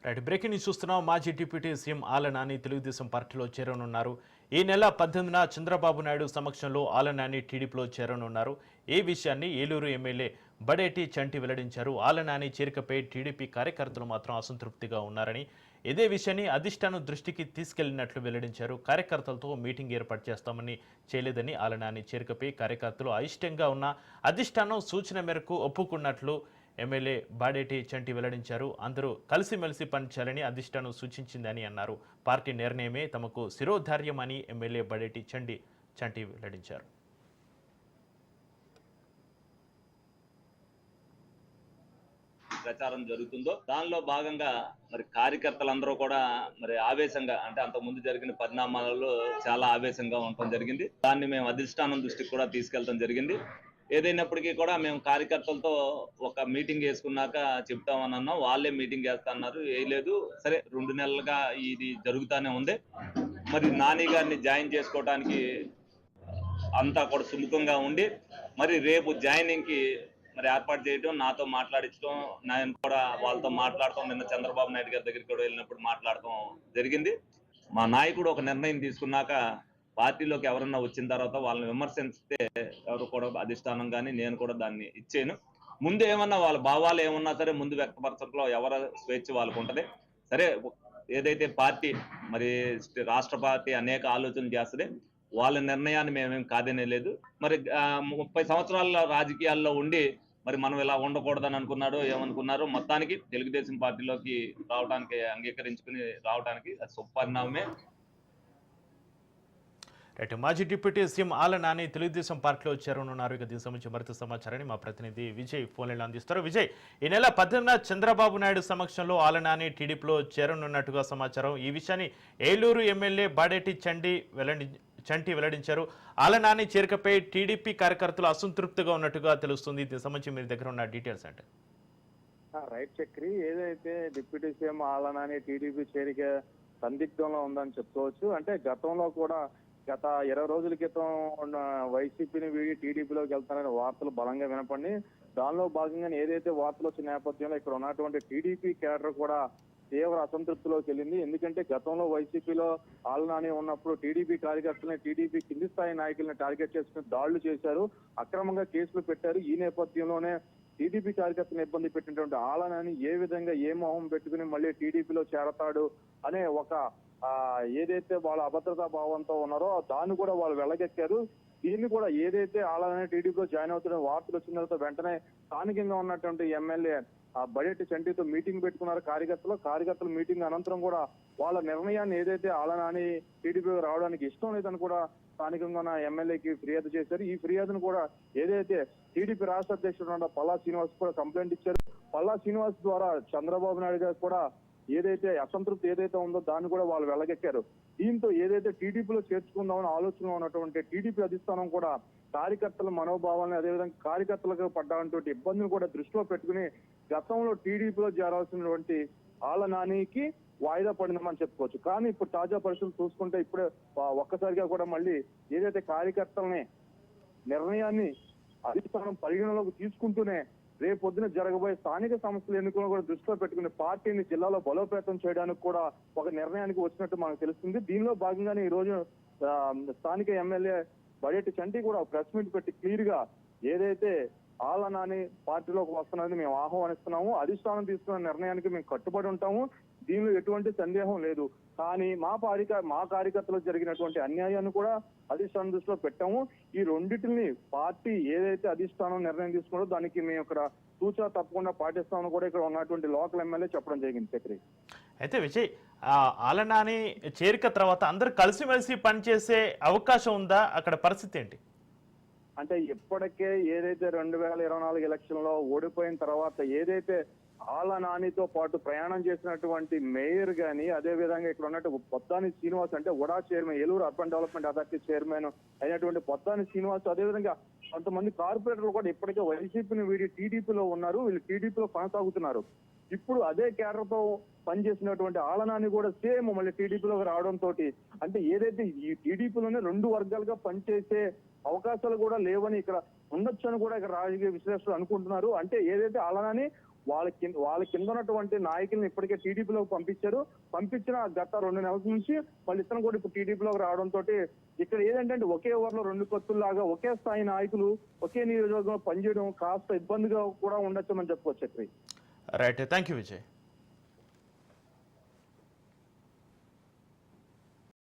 Right, breaking news చూస్తున్నాం. మాజీ deputy CM Alla Nani Telugu Desam పార్టీలో చేరనున్నారు. ఈ నెల 18న చంద్రబాబు నాయుడు సమక్షంలో ఆళ్ల నాని టీడీపీలో చేరనున్నారు. ఈ విషయాన్ని ఏలూరు ఎమ్మెల్యే బడేటి చంటి వెల్లడించారు. ఆళ్ల నాని చేరికపై టీడీపీ కార్యకర్తలు మాత్రం అసంతృప్తిగా ఉన్నారని, ఇదే విషయాన్ని అధిష్టానం దృష్టికి తీసుకెళ్లినట్లు వెల్లడించారు. కార్యకర్తలతో మీటింగ్ ఏర్పాటు చేస్తామని చేయలేదని, ఆళ్ల నాని చేరికపై కార్యకర్తలు అయిష్టంగా ఉన్న అధిష్టానం సూచన మేరకు ఒప్పుకున్నట్లు ఎమ్మెల్యే బాడేటి చంటి వెల్లడించారు. అందరూ కలిసిమెలిసి పనిచేయాలని అధిష్టానం సూచించిందని అన్నారు. పార్టీ నిర్ణయమే తమకు శిరోధార్యమని ఎమ్మెల్యే బాడేటి చంటి వెల్లడించారు. ప్రచారం జరుగుతుందో దానిలో భాగంగా మరి కార్యకర్తలందరూ కూడా మరి ఆవేశంగా, అంటే అంతకు ముందు జరిగిన పరిణామాలలో చాలా ఆవేశంగా ఉండటం జరిగింది. దాన్ని మేము అధిష్టానం దృష్టికి కూడా తీసుకెళ్లడం జరిగింది. ఏదైనప్పటికీ కూడా మేము కార్యకర్తలతో ఒక మీటింగ్ వేసుకున్నాక చెప్తామని అన్నాం. వాళ్ళే మీటింగ్ వేస్తా అన్నారు, వేయలేదు. సరే, 2 నెలలుగా ఇది జరుగుతానే ఉంది. మరి నాని గారిని జాయిన్ చేసుకోవడానికి అంతా కూడా సుముఖంగా ఉండి మరి రేపు జాయినింగ్ కి మరి ఏర్పాటు చేయడం, నాతో మాట్లాడించడం, నేను కూడా వాళ్ళతో మాట్లాడటం, నిన్న చంద్రబాబు నాయుడు గారి దగ్గరికి కూడా వెళ్ళినప్పుడు మాట్లాడటం జరిగింది. మా నాయకుడు ఒక నిర్ణయం తీసుకున్నాక పార్టీలోకి ఎవరన్నా వచ్చిన తర్వాత వాళ్ళని విమర్శిస్తే ఎవరు కూడా అధిష్టానం కానీ నేను కూడా దాన్ని ఇచ్చాను. ముందు ఏమన్నా వాళ్ళ భావాలు ఏమన్నా సరే ముందు వ్యక్తపరచడంలో ఎవరి స్వేచ్ఛ వాళ్ళకు ఉంటది. సరే, ఏదైతే పార్టీ మరి రాష్ట్ర పార్టీ అనేక ఆలోచనలు చేస్తుంది, వాళ్ళ నిర్ణయాన్ని మేమేం కాదనే లేదు. మరి 30 సంవత్సరాల రాజకీయాల్లో ఉండి మరి మనం ఇలా ఉండకూడదని అనుకున్నారో ఏమనుకున్నారో, మొత్తానికి తెలుగుదేశం పార్టీలోకి రావడానికి అంగీకరించుకుని రావడానికి అది సుపరిణామమే. రైట్, మాజీ డిప్యూటీ సీఎం ఆళ్ల నాని తెలుగుదేశం పార్టీలో చేరనున్నారు. ఇక దీనికి సంబంధించి మరింత సమాచారాన్ని మా ప్రతినిధి విజయ్ ఫోన్లైన్లో అందిస్తారు. విజయ్, ఈ నెల 18న చంద్రబాబు నాయుడు సమక్షంలో ఆళ్ల నాని టీడీపీలో చేరనున్నట్టుగా సమాచారం. ఈ విషయాన్ని ఏలూరు ఎమ్మెల్యే బాడేటి చంటి వెల్లడించారు. ఆళ్ల నాని చేరికపై టీడీపీ కార్యకర్తలు అసంతృప్తిగా ఉన్నట్టుగా తెలుస్తుంది. దీనికి సంబంధించి మీ దగ్గర ఉన్న డీటెయిల్స్ అంటే? రైట్ చక్రి, ఏదైతే deputy CM Alla Nani TDP చేరిక సందిగ్ధంలో ఉందని చెప్పుకోవచ్చు. అంటే గతంలో కూడా గత 20 రోజుల క్రితం ఉన్న వైసీపీని వీడి టీడీపీలోకి వెళ్తారనే వార్తలు బలంగా వినపడి, దానిలో భాగంగానే ఏదైతే వార్తలు వచ్చిన నేపథ్యంలో ఇక్కడ ఉన్నటువంటి టీడీపీ కేడర్ కూడా తీవ్ర అసంతృప్తిలోకి వెళ్ళింది. ఎందుకంటే గతంలో వైసీపీలో ఆళ్ల నాని ఉన్నప్పుడు టీడీపీ కార్యకర్తలని, టీడీపీ కింది స్థాయి నాయకులను టార్గెట్ చేసుకుని దాడులు చేశారు, అక్రమంగా కేసులు పెట్టారు. ఈ నేపథ్యంలోనే టీడీపీ కార్యకర్తలను ఇబ్బంది పెట్టినటువంటి ఆళ్ల నాని ఏ విధంగా ఏ మొహం పెట్టుకుని మళ్ళీ టీడీపీలో చేరతాడు అనే ఒక ఏదైతే వాళ్ళ అభద్రతా భావంతో ఉన్నారో దాన్ని కూడా వాళ్ళు వెళ్ళగెక్కారు. దీన్ని కూడా ఏదైతే ఆళ్ల నాని టీడీపీలో జాయిన్ అవుతున్న వార్తలు వచ్చిన తర్వాత వెంటనే స్థానికంగా ఉన్నటువంటి ఎమ్మెల్యే బడేటి చంటితో మీటింగ్ పెట్టుకున్నారు కార్యకర్తలు మీటింగ్ అనంతరం కూడా వాళ్ళ నిర్ణయాన్ని, ఏదైతే ఆళ్ల నాని టీడీపీకి రావడానికి ఇష్టం లేదని కూడా స్థానికంగా ఉన్న ఎమ్మెల్యేకి ఫిర్యాదు చేశారు. ఈ ఫిర్యాదును కూడా ఏదైతే టీడీపీ రాష్ట్ర అధ్యక్షుడు పల్లా శ్రీనివాస్ కూడా కంప్లైంట్ ఇచ్చారు. పల్లా శ్రీనివాస్ ద్వారా చంద్రబాబు నాయుడు గారు కూడా ఏదైతే అసంతృప్తి ఏదైతే ఉందో దాన్ని కూడా వాళ్ళు వెళ్ళగెక్కారు. దీంతో ఏదైతే టీడీపీలో చేర్చుకుందామని ఆలోచనలో ఉన్నటువంటి టీడీపీ అధిష్టానం కూడా కార్యకర్తల మనోభావాలను, అదేవిధంగా కార్యకర్తలకు పడ్డటువంటి ఇబ్బందులు కూడా దృష్టిలో పెట్టుకుని గతంలో టీడీపీలో చేరాల్సినటువంటి ఆళ్ల నానికి వాయిదా పడిందని చెప్పుకోవచ్చు. కానీ ఇప్పుడు తాజా పరిస్థితులు చూసుకుంటే ఇప్పుడే ఒక్కసారిగా కూడా మళ్ళీ ఏదైతే కార్యకర్తలని నిర్ణయాన్ని అధిష్టానం పరిగణలోకి తీసుకుంటూనే రేపొద్దున జరగబోయే స్థానిక సంస్థల ఎన్నికలను కూడా దృష్టిలో పెట్టుకుని పార్టీని జిల్లాలో బలోపేతం చేయడానికి కూడా ఒక నిర్ణయానికి వచ్చినట్టు మనకు తెలుస్తుంది. దీనిలో భాగంగానే ఈ రోజు స్థానిక ఎమ్మెల్యే బడేటి చంటి కూడా ప్రెస్ మీట్ పెట్టి క్లియర్ గా ఏదైతే ఆళ్ల నాని పార్టీలోకి వస్తున్నది మేము ఆహ్వానిస్తున్నాము, అధిష్టానం తీసుకున్న నిర్ణయానికి మేము కట్టుబడి ఉంటాము, దీనిలో ఎటువంటి సందేహం లేదు. కానీ మా కార్యకర్తలు జరిగినటువంటి అన్యాయాన్ని కూడా అధిష్టానం దృష్టిలో పెట్టాము. ఈ రెండింటిని పార్టీ ఏదైతే అధిష్టానం నిర్ణయం తీసుకున్నారో దానికి మేము ఇక్కడ సూచన తప్పకుండా పాటిస్తామని కూడా ఇక్కడ ఉన్నటువంటి లోకల్ ఎమ్మెల్యే చెప్పడం జరిగింది. చక్రి, అయితే విజయ్, ఆళ్ల నాని చేరిక తర్వాత అందరూ కలిసిమెలిసి పనిచేసే అవకాశం ఉందా? అక్కడ పరిస్థితి ఏంటి? అంటే ఇప్పటికే ఏదైతే 2024 ఎలక్షన్ లో ఓడిపోయిన తర్వాత ఏదైతే ఆళ్ల నానితో పాటు ప్రయాణం చేసినటువంటి మేయర్ గాని, అదే విధంగా ఇక్కడ ఉన్నట్టు పొత్తాని శ్రీనివాస్, అంటే ఉడా chairman, Eluru urban development authority chairman అయినటువంటి పొత్తాని శ్రీనివాస్, అదేవిధంగా కొంతమంది కార్పొరేటర్లు కూడా ఇప్పటికే వైసీపీని వీడి టీడీపీలో ఉన్నారు, వీళ్ళు టీడీపీలో కొనసాగుతున్నారు. ఇప్పుడు అదే కేడర్ తో పనిచేసినటువంటి ఆళ్ల నాని కూడా సేమ్ మళ్ళీ టీడీపీలోకి రావడంతో, అంటే ఏదైతే ఈ టీడీపీలోనే 2 వర్గాలుగా పనిచేసే అవకాశాలు కూడా లేవని ఇక్కడ ఉండొచ్చు అని కూడా ఇక్కడ రాజకీయ విశ్లేషకులు అనుకుంటున్నారు. అంటే ఏదైతే ఆళ్ల నాని వాళ్ళ కింద ఉన్నటువంటి నాయకులను ఇప్పటికే టీడీపీలోకి పంపించిన గత 2 నెలల నుంచి వాళ్ళు ఇతను కూడా ఇప్పుడు టీడీపీలోకి రావడంతో ఇక్కడ ఏదంటే ఒకే ఊర్లో 2 కొత్తుల్లాగా ఒకే స్థాయి నాయకులు ఒకే నియోజకవర్గంలో పనిచేయడం కాస్త ఇబ్బందిగా కూడా ఉండొచ్చు అని చెప్పుకోవచ్చు Chakri. Right, thank you Vijay.